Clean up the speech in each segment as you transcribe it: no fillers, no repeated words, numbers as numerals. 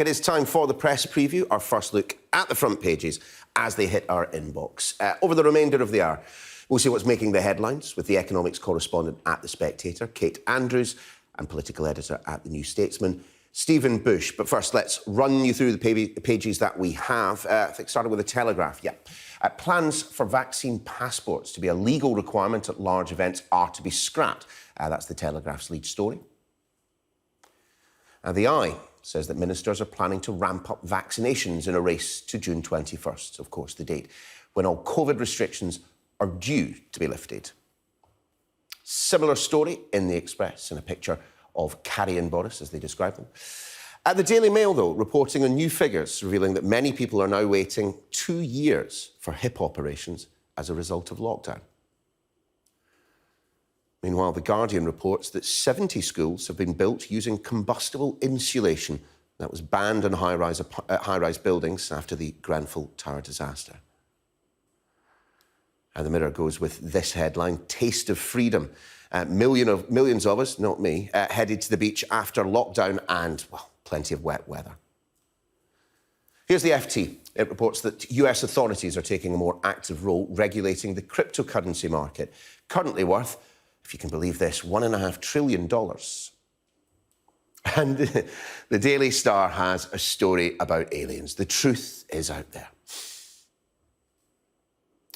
It is time for the press preview, our first look at the front pages as they hit our inbox. Over the remainder of the hour, we'll see what's making the headlines with the economics correspondent at the Spectator, Kate Andrews, and political editor at the New Statesman, Stephen Bush. But first, let's run you through the pages that we have. I think starting with the Telegraph. Plans for vaccine passports to be a legal requirement at large events are to be scrapped. That's the Telegraph's lead story. The Eye says that ministers are planning to ramp up vaccinations in a race to June 21st, of course, the date when all COVID restrictions are due to be lifted. Similar story in the Express, and a picture of Carrie and Boris, as they describe them. At the Daily Mail, though, reporting on new figures revealing that many people are now waiting 2 years for hip operations as a result of lockdown. Meanwhile, The Guardian reports that 70 schools have been built using combustible insulation that was banned on high-rise buildings after the Grenfell Tower disaster. And the Mirror goes with this headline, Taste of Freedom. Millions of us, not me, headed to the beach after lockdown and, well, plenty of wet weather. Here's the FT. It reports that US authorities are taking a more active role regulating the cryptocurrency market, currently worth, if you can believe this, $1.5 trillion. And the Daily Star has a story about aliens. The truth is out there.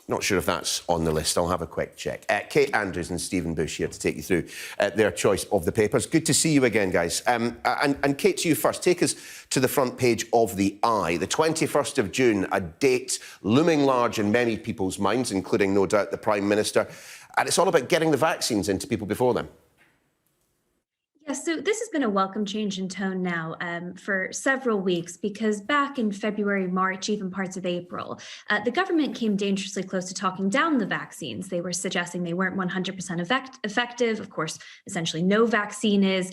Not sure if that's on the list. I'll have a quick check. Kate Andrews and Stephen Bush here to take you through their choice of the papers. Good to see you again, guys. And Kate, to you first. Take us to the front page of The Eye. The 21st of June, a date looming large in many people's minds, including, no doubt, the Prime Minister. And it's all about getting the vaccines into people before then. Yes, so this has been a welcome change in tone now for several weeks, because back in February, March, even parts of April, the government came dangerously close to talking down the vaccines. They were suggesting they weren't 100% effective. Of course, essentially no vaccine is.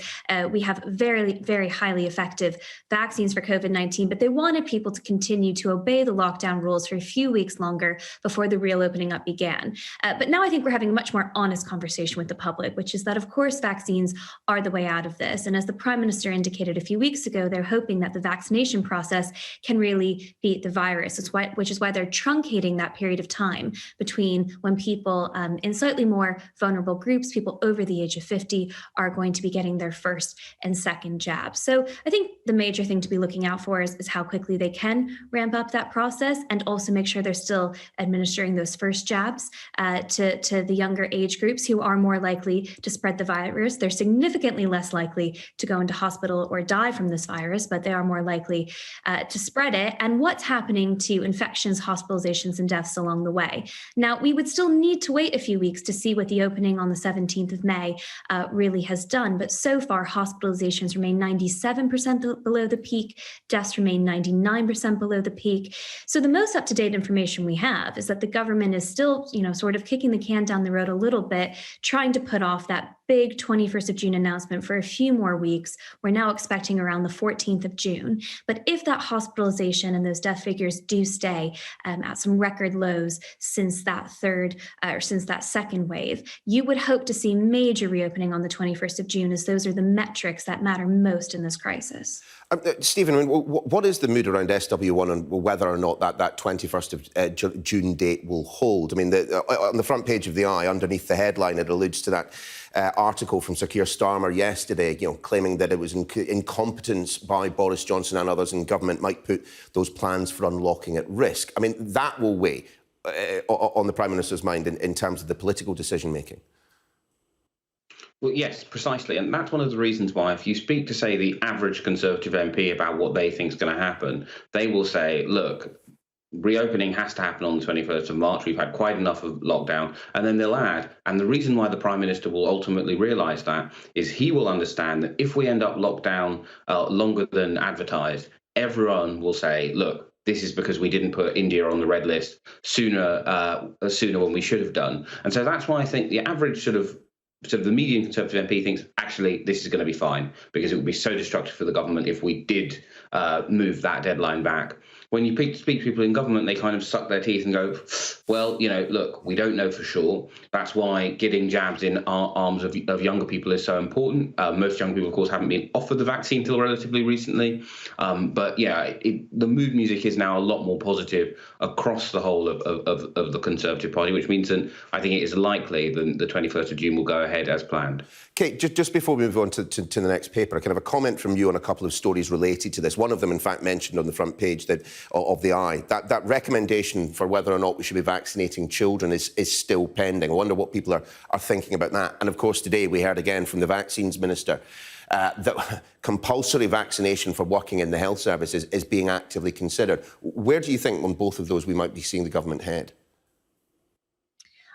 We have very, very highly effective vaccines for COVID-19, but they wanted people to continue to obey the lockdown rules for a few weeks longer before the real opening up began. But now I think we're having a much more honest conversation with the public, which is that, of course, vaccines are the way out of this. And as the Prime Minister indicated a few weeks ago, they're hoping that the vaccination process can really beat the virus, which is why they're truncating that period of time between when people in slightly more vulnerable groups, people over the age of 50, are going to be getting their first and second jabs. So I think the major thing to be looking out for is how quickly they can ramp up that process, and also make sure they're still administering those first jabs to the younger age groups who are more likely to spread the virus. They're significantly less likely to go into hospital or die from this virus, but they are more likely to spread it. And what's happening to infections, hospitalizations, and deaths along the way. Now, we would still need to wait a few weeks to see what the opening on the 17th of May really has done. But so far, hospitalizations remain 97% below the peak. Deaths remain 99% below the peak. So the most up-to-date information we have is that the government is still, sort of kicking the can down the road a little bit, trying to put off that big 21st of June announcement for a few more weeks. We're now expecting around the 14th of June. But if that hospitalization and those death figures do stay at some record lows since that second wave, you would hope to see major reopening on the 21st of June, as those are the metrics that matter most in this crisis. Stephen, what is the mood around SW1 and whether or not that 21st of June date will hold? I mean, on the front page of The Eye, underneath the headline, it alludes to that article from Sir Keir Starmer yesterday, claiming that it was incompetence by Boris Johnson and others in government might put those plans for unlocking at risk. I mean, that will weigh on the Prime Minister's mind in terms of the political decision-making. Well, yes, precisely. And that's one of the reasons why if you speak to, say, the average Conservative MP about what they think is going to happen, they will say, look, reopening has to happen on the 21st of March. We've had quite enough of lockdown. And then they'll add, and the reason why the Prime Minister will ultimately realise that is he will understand that if we end up locked down longer than advertised, everyone will say, look, this is because we didn't put India on the red list sooner when we should have done. And so that's why I think the average sort of the median Conservative MP thinks, actually, this is going to be fine, because it would be so destructive for the government if we did move that deadline back. When you speak to people in government, they kind of suck their teeth and go, well, look, we don't know for sure. That's why getting jabs in arms of younger people is so important. Most young people, of course, haven't been offered the vaccine till relatively recently. But yeah, the mood music is now a lot more positive across the whole of the Conservative Party, which means that I think it is likely that the 21st of June will go ahead as planned. Kate, just before we move on to the next paper, I can have a comment from you on a couple of stories related to this. One of them, in fact, mentioned on the front page of the Eye. That recommendation for whether or not we should be vaccinating children is still pending. I wonder what people are thinking about that. And, of course, today we heard again from the Vaccines Minister that compulsory vaccination for working in the health services is being actively considered. Where do you think on both of those we might be seeing the government head?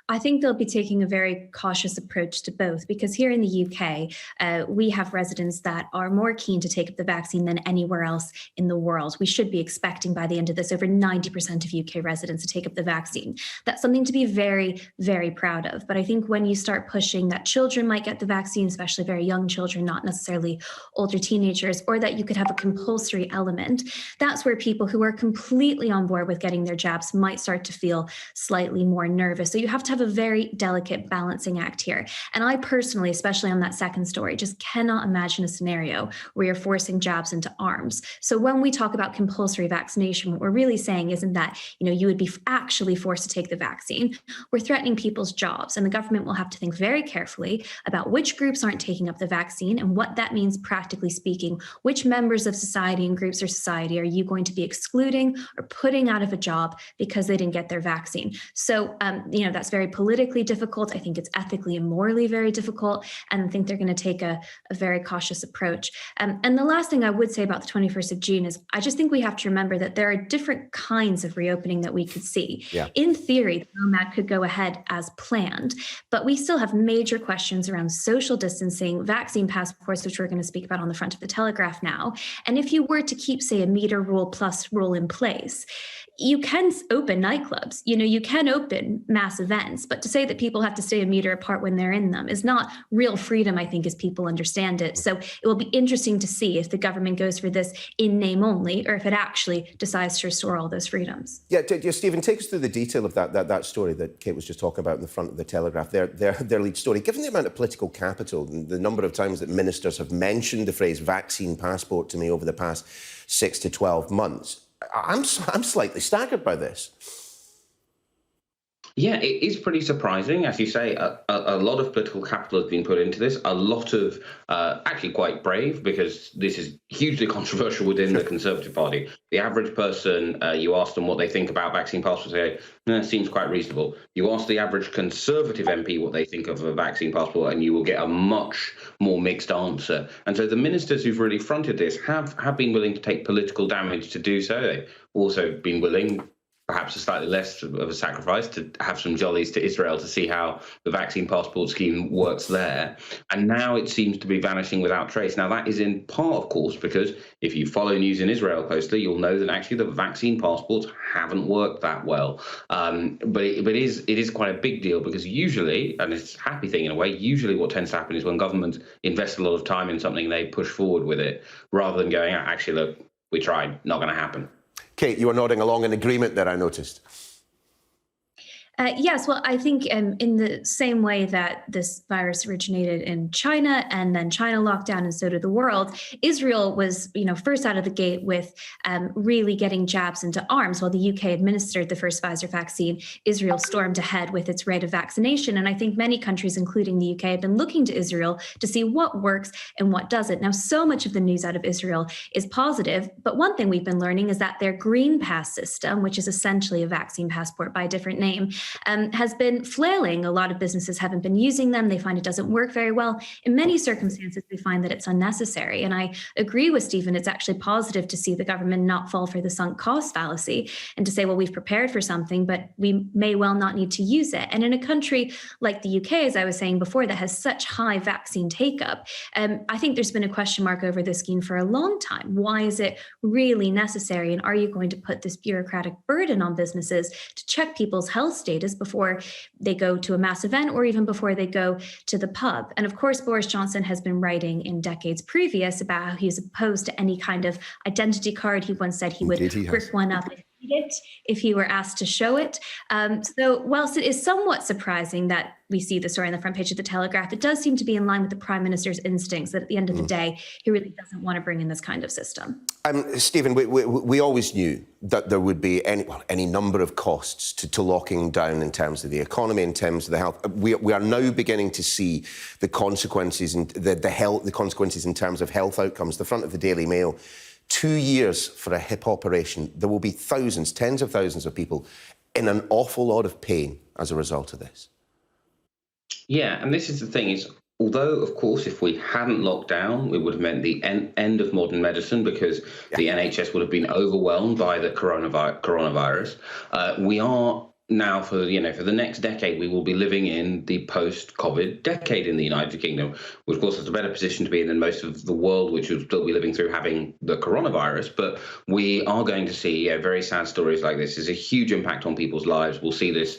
I think they'll be taking a very cautious approach to both, because here in the UK, we have residents that are more keen to take up the vaccine than anywhere else in the world. We should be expecting by the end of this over 90% of UK residents to take up the vaccine. That's something to be very, very proud of. But I think when you start pushing that children might get the vaccine, especially very young children, not necessarily older teenagers, or that you could have a compulsory element, that's where people who are completely on board with getting their jabs might start to feel slightly more nervous. So you have to have a very delicate balancing act here. And I personally, especially on that second story, just cannot imagine a scenario where you're forcing jabs into arms. So when we talk about compulsory vaccination, what we're really saying isn't that, you would be actually forced to take the vaccine. We're threatening people's jobs, and the government will have to think very carefully about which groups aren't taking up the vaccine and what that means practically speaking. Which members of society and groups of society are you going to be excluding or putting out of a job because they didn't get their vaccine? So, that's very politically difficult. I think it's ethically and morally very difficult. And I think they're going to take a very cautious approach. And the last thing I would say about the 21st of June is I just think we have to remember that there are different kinds of reopening that we could see. Yeah. In theory, the ROMAD could go ahead as planned, but we still have major questions around social distancing, vaccine passports, which we're going to speak about on the front of the Telegraph now. And if you were to keep, say, a meter rule plus rule in place, you can open nightclubs, you can open mass events, but to say that people have to stay a meter apart when they're in them is not real freedom, I think, as people understand it. So it will be interesting to see if the government goes for this in name only, or if it actually decides to restore all those freedoms. Yeah, Stephen, take us through the detail of that story that Kate was just talking about in the front of the Telegraph, their lead story. Given the amount of political capital and the number of times that ministers have mentioned the phrase vaccine passport to me over the past 6 to 12 months, I'm slightly staggered by this. Yeah, it is pretty surprising. As you say, a lot of political capital has been put into this, a lot of actually quite brave, because this is hugely controversial within the Conservative Party. The average person, you ask them what they think about vaccine passports, they say, seems quite reasonable. You ask the average Conservative MP what they think of a vaccine passport, and you will get a much more mixed answer. And so the ministers who've really fronted this have been willing to take political damage to do so. They've also been willing, perhaps a slightly less of a sacrifice, to have some jollies to Israel to see how the vaccine passport scheme works there. And now it seems to be vanishing without trace. Now, that is in part, of course, because if you follow news in Israel closely, you'll know that actually the vaccine passports haven't worked that well. But it is quite a big deal, because usually, and it's a happy thing in a way, usually what tends to happen is when governments invest a lot of time in something, they push forward with it, rather than going, actually, look, we tried, not going to happen. Kate, you were nodding along in agreement there, I noticed. Yes, well, I think in the same way that this virus originated in China and then China locked down and so did the world, Israel was, first out of the gate with really getting jabs into arms. While the UK administered the first Pfizer vaccine, Israel stormed ahead with its rate of vaccination. And I think many countries, including the UK, have been looking to Israel to see what works and what doesn't. Now, so much of the news out of Israel is positive, but one thing we've been learning is that their Green Pass system, which is essentially a vaccine passport by a different name, has been flailing. A lot of businesses haven't been using them. They find it doesn't work very well. In many circumstances, they find that it's unnecessary. And I agree with Stephen, it's actually positive to see the government not fall for the sunk cost fallacy and to say, well, we've prepared for something, but we may well not need to use it. And in a country like the UK, as I was saying before, that has such high vaccine take-up, I think there's been a question mark over this scheme for a long time. Why is it really necessary? And are you going to put this bureaucratic burden on businesses to check people's health status status before they go to a mass event or even before they go to the pub. And of course, Boris Johnson has been writing in decades previous about how he's opposed to any kind of identity card. He once said he would rip one up if he were asked to show it. So whilst it is somewhat surprising that we see the story on the front page of the Telegraph, it does seem to be in line with the Prime Minister's instincts that at the end of the day, he really doesn't want to bring in this kind of system. Stephen, we always knew that there would be any number of costs to locking down in terms of the economy, in terms of the health. We are now beginning to see the consequences and the consequences in terms of health outcomes. The front of the Daily Mail. 2 years for a hip operation. There will be thousands, tens of thousands of people in an awful lot of pain as a result of this. Yeah, and this is the thing, is although, of course, if we hadn't locked down, it would have meant the end of modern medicine because the NHS would have been overwhelmed by the coronavirus. We are now, for the next decade, we will be living in the post-COVID decade in the United Kingdom, which, of course, is a better position to be in than most of the world, which will still be living through having the coronavirus. But we are going to see very sad stories like this. There's a huge impact on people's lives. We'll see this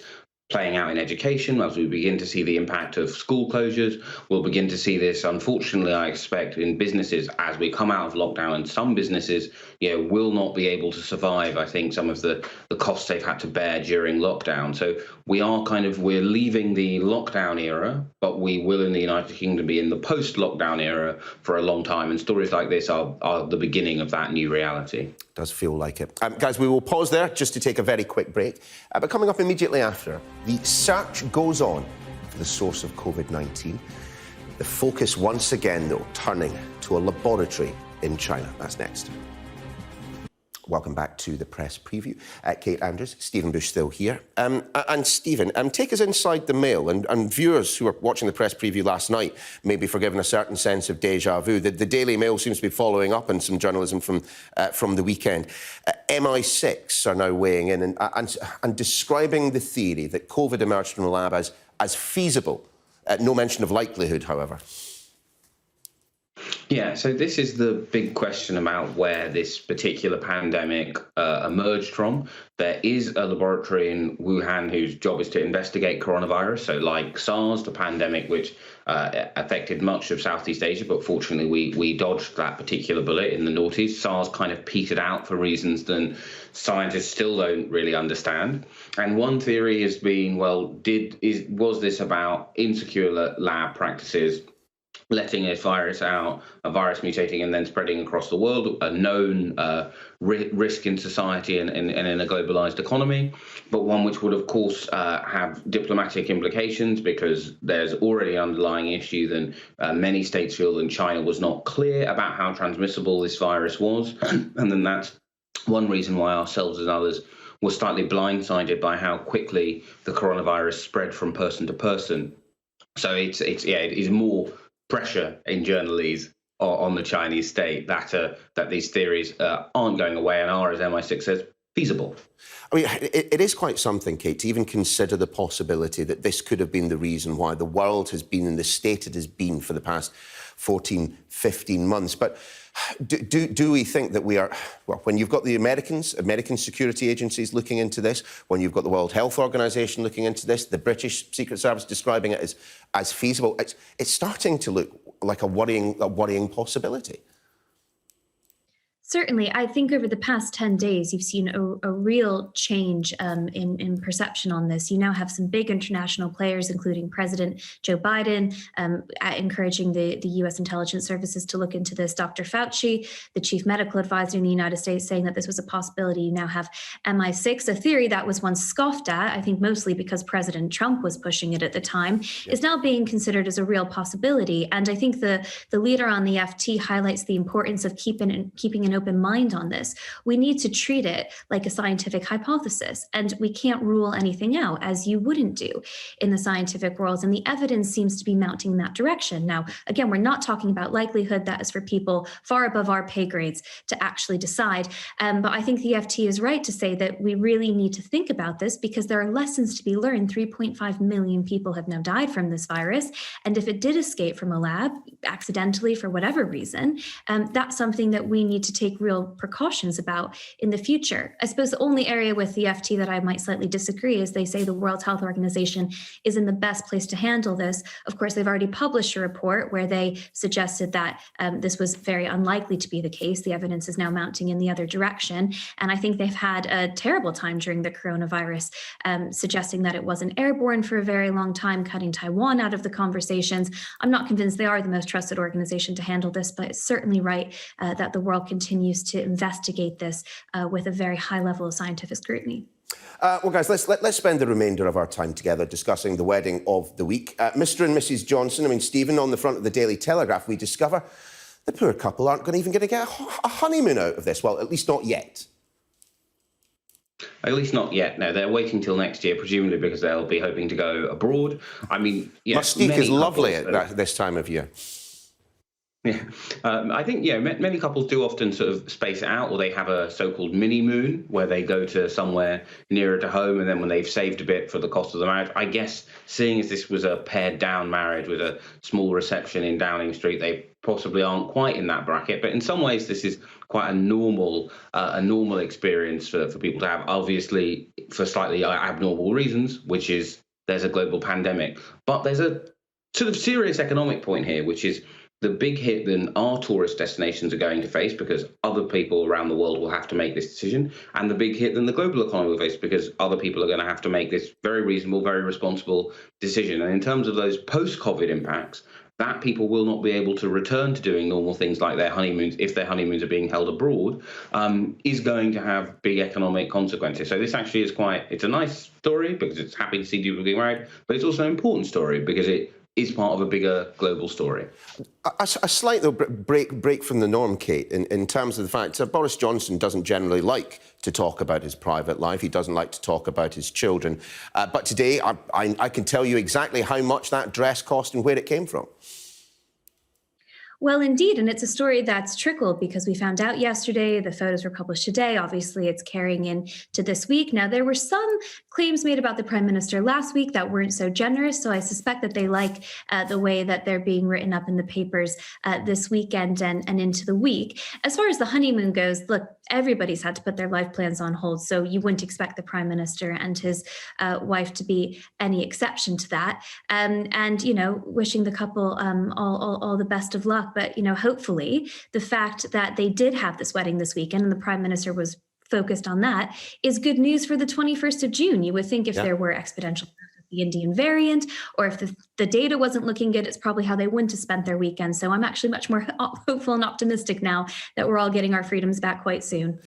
playing out in education as we begin to see the impact of school closures. We'll begin to see this, unfortunately, I expect, in businesses as we come out of lockdown, and some businesses will not be able to survive, I think, some of the costs they've had to bear during lockdown. So we're leaving the lockdown era, but we will in the United Kingdom be in the post-lockdown era for a long time. And stories like this are the beginning of that new reality. Does feel like it. Guys, we will pause there just to take a very quick break. But coming up immediately after, the search goes on for the source of COVID-19. The focus once again, though, turning to a laboratory in China. That's next. Welcome back to the press preview. Kate Andrews, Stephen Bush still here. And Stephen, take us inside the Mail. And viewers who were watching the press preview last night may be forgiven a certain sense of déjà vu. The Daily Mail seems to be following up on some journalism from the weekend. MI6 are now weighing in and describing the theory that COVID emerged from the lab as feasible. No mention of likelihood, however. Yeah, so this is the big question about where this particular pandemic emerged from. There is a laboratory in Wuhan whose job is to investigate coronavirus. So like SARS, the pandemic which affected much of Southeast Asia, but fortunately we dodged that particular bullet in the noughties. SARS kind of petered out for reasons that scientists still don't really understand. And one theory has been, was this about insecure lab practices, letting a virus mutating and then spreading across the world, a known risk in society and in a globalized economy, but one which would, of course, have diplomatic implications because there's already an underlying issue that many states feel that China was not clear about how transmissible this virus was. And then that's one reason why ourselves and others were slightly blindsided by how quickly the coronavirus spread from person to person. So it is more pressure in journalese on the Chinese state that these theories aren't going away and are, as MI6 says, feasible. I mean, it is quite something, Kate, to even consider the possibility that this could have been the reason why the world has been in the state it has been for the past 14, 15 months. But do we think that we are, when you've got the American security agencies looking into this, when you've got the World Health Organization looking into this, the British Secret Service describing it as feasible, it's starting to look like a worrying possibility. Certainly. I think over the past 10 days, you've seen a real change in perception on this. You now have some big international players, including President Joe Biden, encouraging the U.S. intelligence services to look into this. Dr. Fauci, the chief medical advisor in the United States, saying that this was a possibility. You now have MI6, a theory that was once scoffed at, I think mostly because President Trump was pushing it at the time, is now being considered as a real possibility. And I think the leader on the FT highlights the importance of keeping an open mind on this. We need to treat it like a scientific hypothesis, and we can't rule anything out, as you wouldn't do in the scientific world. And the evidence seems to be mounting in that direction. Now, again, we're not talking about likelihood. That is for people far above our pay grades to actually decide. But I think the FT is right to say that we really need to think about this because there are lessons to be learned. 3.5 million people have now died from this virus. And if it did escape from a lab accidentally for whatever reason, that's something that we need to take take real precautions about in the future. I suppose the only area with the FT that I might slightly disagree is they say the World Health Organization is in the best place to handle this. Of course, they've already published a report where they suggested that this was very unlikely to be the case. The evidence is now mounting in the other direction. And I think they've had a terrible time during the coronavirus, suggesting that it wasn't airborne for a very long time, cutting Taiwan out of the conversations. I'm not convinced they are the most trusted organization to handle this, but it's certainly right that the world continues to investigate this with a very high level of scientific scrutiny. Well, guys, let's spend the remainder of our time together discussing the wedding of the week. Mr. and Mrs. Johnson, Stephen, on the front of the Daily Telegraph, we discover the poor couple aren't even going to get a honeymoon out of this. Well, at least not yet. At least not yet. No, they're waiting till next year, presumably because they'll be hoping to go abroad. I mean, Mustique is lovely at this time of year. Yeah, I think many couples do often sort of space it out, or they have a so-called mini moon where they go to somewhere nearer to home, and then when they've saved a bit for the cost of the marriage, I guess, seeing as this was a pared down marriage with a small reception in Downing Street, they possibly aren't quite in that bracket. But in some ways, this is quite a normal experience for people to have. Obviously, for slightly abnormal reasons, which is there's a global pandemic, but there's a sort of serious economic point here, which is the big hit that our tourist destinations are going to face because other people around the world will have to make this decision, and the big hit that the global economy will face because other people are going to have to make this very reasonable, very responsible decision. And in terms of those post-COVID impacts, that people will not be able to return to doing normal things like their honeymoons, if their honeymoons are being held abroad, is going to have big economic consequences. So this actually is it's a nice story because it's happy to see people getting married, but it's also an important story because it is part of a bigger global story. A slight break from the norm, Kate, in terms of the fact that Boris Johnson doesn't generally like to talk about his private life. He doesn't like to talk about his children. But today, I can tell you exactly how much that dress cost and where it came from. Well, indeed, and it's a story that's trickled because we found out yesterday, the photos were published today. Obviously, it's carrying into this week. Now, there were some claims made about the Prime Minister last week that weren't so generous, so I suspect that they like the way that they're being written up in the papers this weekend and into the week. As far as the honeymoon goes, look, everybody's had to put their life plans on hold, so you wouldn't expect the Prime Minister and his wife to be any exception to that. And, wishing the couple all the best of luck. But, hopefully the fact that they did have this wedding this weekend and the Prime Minister was focused on that is good news for the 21st of June. You would think if there were exponential growth of the Indian variant, or if the data wasn't looking good, it's probably how they wouldn't have spent their weekend. So I'm actually much more hopeful and optimistic now that we're all getting our freedoms back quite soon.